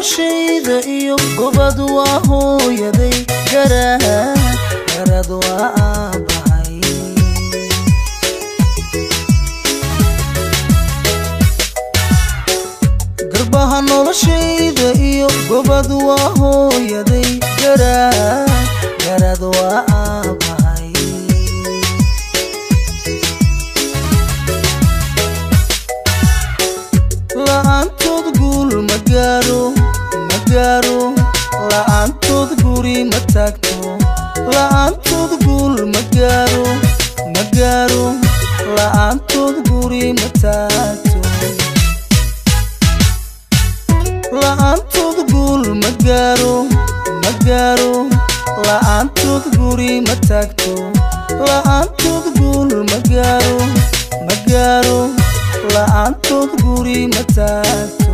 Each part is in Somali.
noloshayda iyo gobad waa hooyaday garad waa aabahay garbaha noloshayda iyo gobad waa hooyaday garad waa aabahay la'aantood guul ma gaaro la'aantood guri ma taagto la'aantood guul ma gaaro la'aantood guri ma taagto la'aantood guul ma gaaro la'aantood guri ma taagto la'aantood guul ma gaaro la'aantood guri ma taagto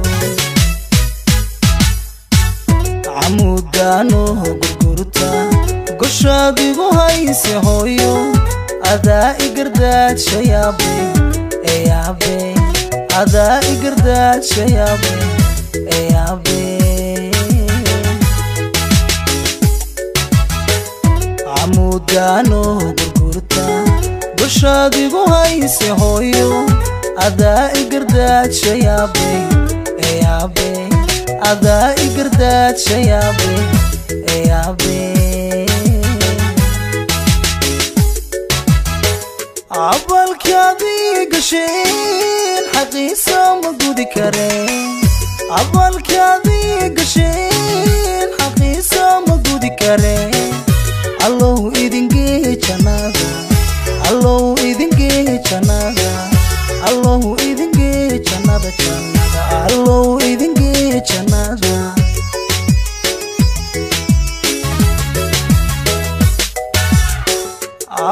camudaano gurgurta goshaadigu hayse hooyo adaa igardaasha yaabe adaa igardaasha yaabe camudaano gurgurta goshaadigu hayse hooyo adaa igardaasha yaabe adaa igardaasha yaabe cabalkaadii gasheen xaqiisa ma gudi kareen cabalkaadii gasheen xaqiisa ma gudi kareen allow idingee jannada allow idingee jannada allow idingee jannada allow idingee jannada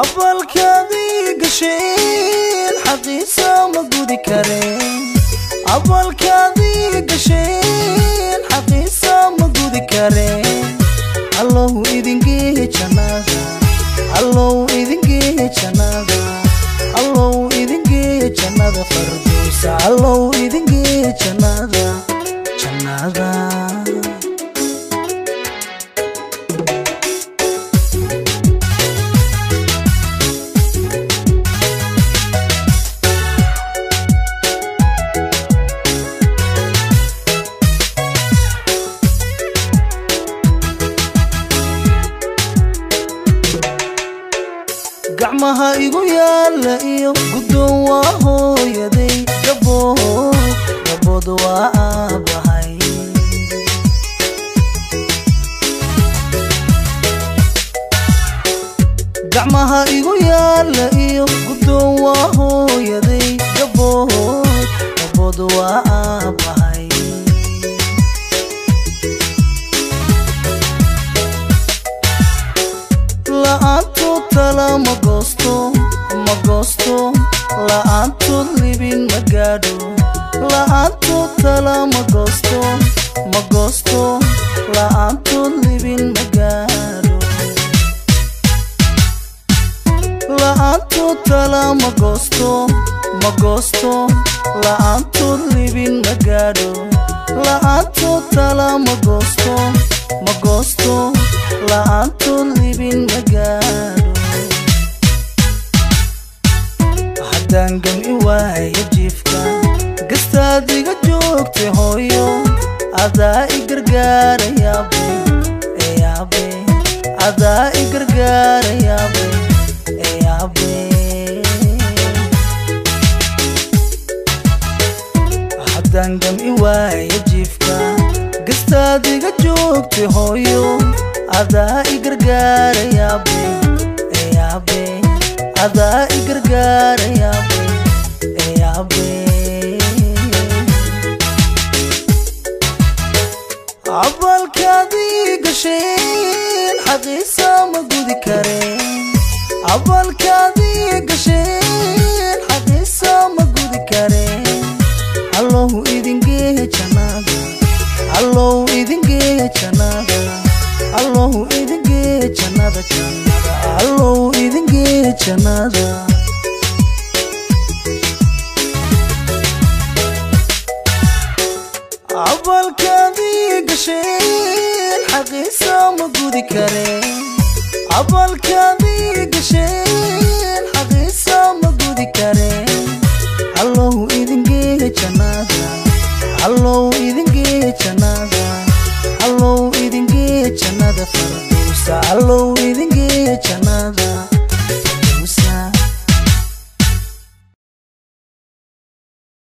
cabalkaadii gasheen xaqiisa ma gudi kareen cabalkaadii gasheen xaqiisa ma gudi kareen allow idingee jannada allow idingee jannada allow idingee jannada fardowsa allow idingee jannada gacmaha igu yaala iyo guddoon waa hooyaday gabood waa aabahay gacmaha igu yaala iyo guddoon waa hooyaday gabood waa aabahay la'aantood tala ma goosto la'aantood libin ma gaadho la'aantood tala ma goosto la'aantood libin ma gaadho la'aantood tala ma goosto la'aantood libin ma gaadho la'aantood tala ma goosto la'aantood libin ma gaadho haddaan gam'i waaya jiifka gastaad iga joogtay hooyo adaa i gargaara yaabe adaa i gargaara yaabe haddaan gam'i waaya jiifka gastaad iga joogtay hooyo adaa i gargaara yaabe adaa i gargaara yaabe cabalkaadii gasheen xaqiisa ma gudi kareen cabalkaadii gasheen xaqiisa ma gudi kareen allow idingee jannada allow idingee jannada allow idingee jannada allow idingee jannada cabalkaadii حقيسة مجودي كريم عبال كذي قشين حقيسة مجودي كريم الله إذن جيه جنازة الله إذن جيه جنازة الله إذن جيه جنازة فردوسة الله إذن جيه جنازة